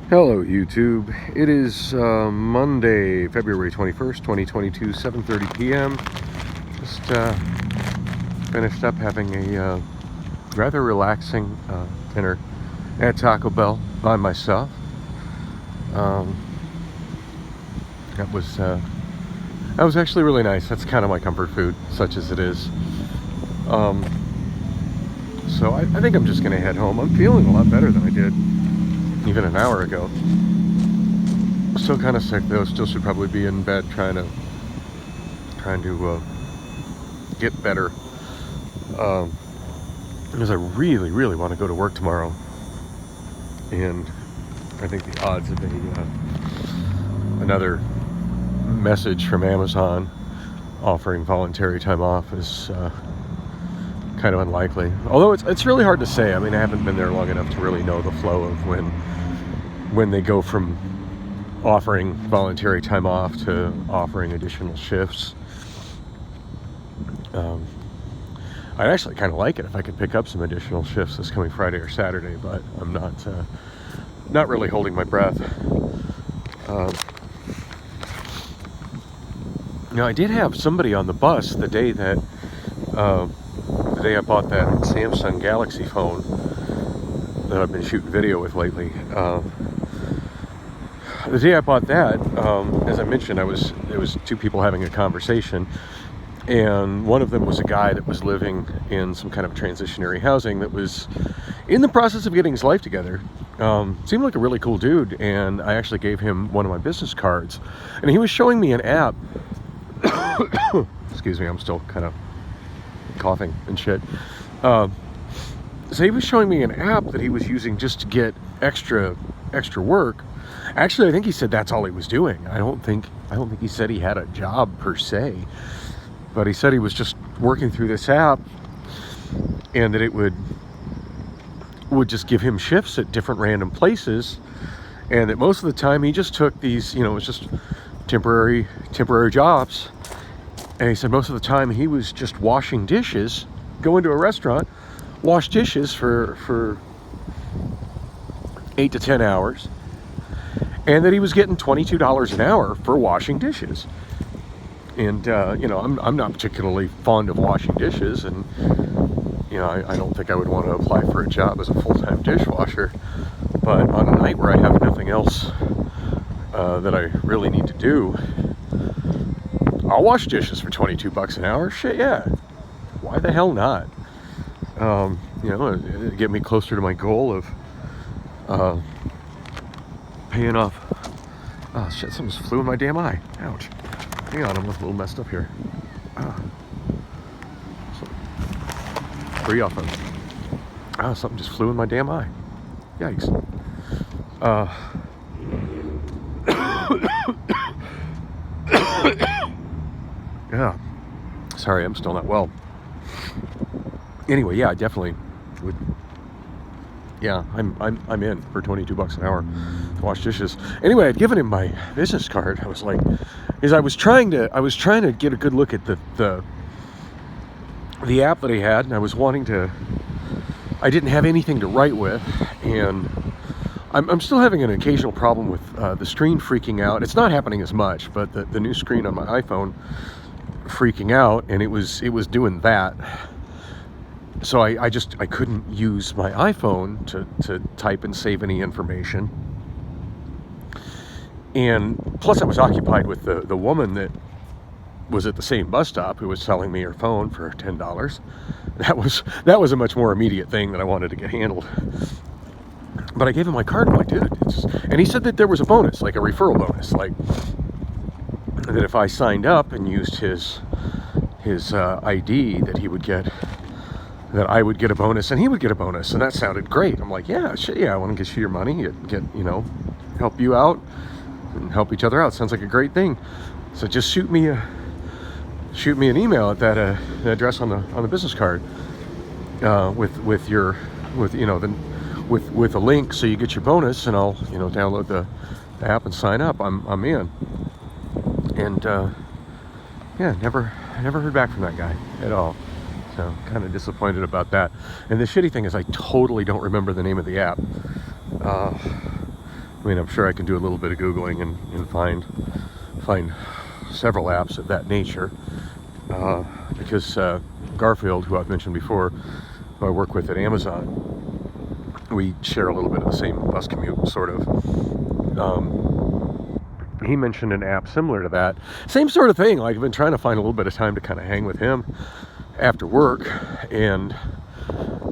Hello YouTube. It is Monday, February 21st, 2022, 7:30 p.m. Just finished up having a rather relaxing dinner at Taco Bell by myself. That was actually really nice. That's kind of my comfort food, such as it is. So I think I'm just going to head home. I'm feeling a lot better than I did even an hour ago. Still kind of sick though. Still should probably be in bed trying to get better, because I really want to go to work tomorrow, and I think the odds of another message from Amazon offering voluntary time off is kind of unlikely. Although it's really hard to say. I mean, I haven't been there long enough to really know the flow of when they go from offering voluntary time off to offering additional shifts. I'd actually kind of like it if I could pick up some additional shifts this coming Friday or Saturday, but I'm not really holding my breath. I did have somebody on the bus the day I bought that Samsung Galaxy phone that I've been shooting video with lately. The day I bought that, as I mentioned, there was two people having a conversation, and one of them was a guy that was living in some kind of transitionary housing that was in the process of getting his life together. Seemed like a really cool dude, and I actually gave him one of my business cards, and he was showing me an app. Excuse me, I'm still kind of coughing and shit. So he was showing me an app that he was using just to get extra work. Actually, I think he said that's all he was doing. I don't think he said he had a job per se, but he said he was just working through this app, and that it would just give him shifts at different random places, and that most of the time he just took these, it was just temporary jobs. And he said most of the time he was just washing dishes, go into a restaurant, wash dishes for 8 to 10 hours, and that he was getting $22 an hour for washing dishes. And I'm not particularly fond of washing dishes, and I don't think I would want to apply for a job as a full-time dishwasher. But on a night where I have nothing else that I really need to do, I'll wash dishes for $22 an hour. Shit, yeah. Why the hell not? It'd get me closer to my goal of paying off. Oh shit, something just flew in my damn eye. Ouch. Hang on, I'm a little messed up here. Free off of. Something just flew in my damn eye. Yikes. Yeah. Sorry, I'm still not well. Anyway, yeah, I definitely would. Yeah, I'm in for $22 an hour to wash dishes. Anyway, I'd given him my business card. I was like, I was trying to get a good look at the app that he had, and I didn't have anything to write with, and I'm still having an occasional problem with the screen freaking out. It's not happening as much, but the new screen on my iPhone freaking out, and it was doing that. So I couldn't use my iPhone to type and save any information. And plus I was occupied with the woman that was at the same bus stop who was selling me her phone for $10. That was a much more immediate thing that I wanted to get handled. But I gave him my card. I'm like, dude, and he said that there was a bonus, like a referral bonus, like that if I signed up and used his ID, that I would get a bonus and he would get a bonus, and that sounded great. I'm like, yeah, shit, yeah, I want to get you your money, get help you out and help each other out. Sounds like a great thing. So just shoot me an email at that address on the business card with a link so you get your bonus, and I'll download the app and sign up. I'm in. And yeah, never heard back from that guy at all. So kind of disappointed about that. And the shitty thing is I totally don't remember the name of the app. I mean, I'm sure I can do a little bit of Googling and find several apps of that nature. Because Garfield, who I've mentioned before, who I work with at Amazon, we share a little bit of the same bus commute, sort of. He mentioned an app similar to that. Same sort of thing. Like, I've been trying to find a little bit of time to kind of hang with him after work and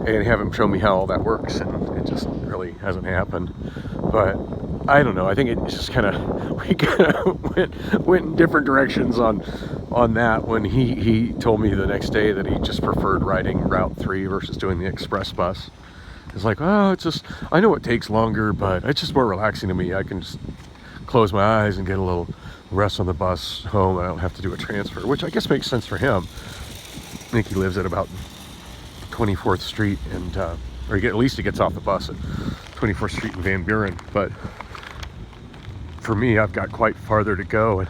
have him show me how all that works, and it just really hasn't happened. But I don't know. I think it just kind of, we kind of went in different directions on that when he told me the next day that he just preferred riding Route 3 versus doing the express bus. It's like, oh, it's just, I know it takes longer, but it's just more relaxing to me. I can just close my eyes and get a little rest on the bus home. I don't have to do a transfer, which I guess makes sense for him. I think he lives at about 24th Street, and or at least he gets off the bus at 24th Street in Van Buren. But for me, I've got quite farther to go. And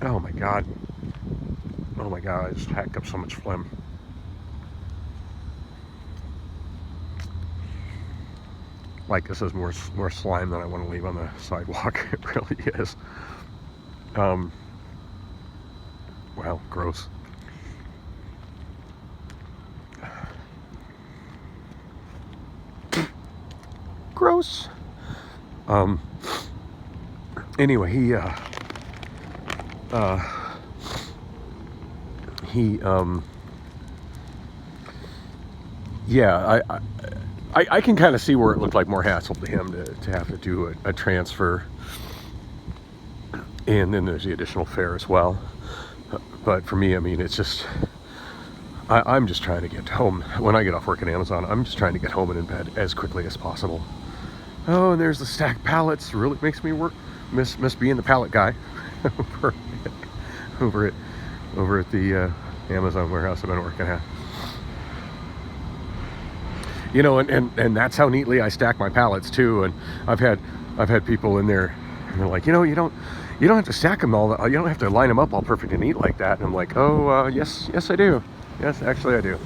oh my god, I just hacked up so much phlegm. Like, this is more slime than I want to leave on the sidewalk. It really is. Wow, gross. Gross. Anyway, yeah, I can kind of see where it looked like more hassle to him to have to do a transfer, and then there's the additional fare as well. But for me, I mean, it's just, I'm just trying to get home. When I get off work at Amazon, I'm just trying to get home and in bed as quickly as possible. Oh, and there's the stacked pallets. Really makes me miss being the pallet guy over at the Amazon warehouse I've been working at. You know, and that's how neatly I stack my pallets too. And I've had people in there, and they're like, you know, you don't have to stack them all. You don't have to line them up all perfect and neat like that. And I'm like, oh, yes, I do. Yes, actually, I do.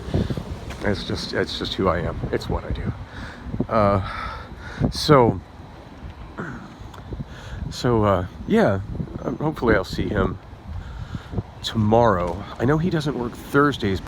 It's just who I am. It's what I do. Yeah. Hopefully, I'll see him tomorrow. I know he doesn't work Thursdays.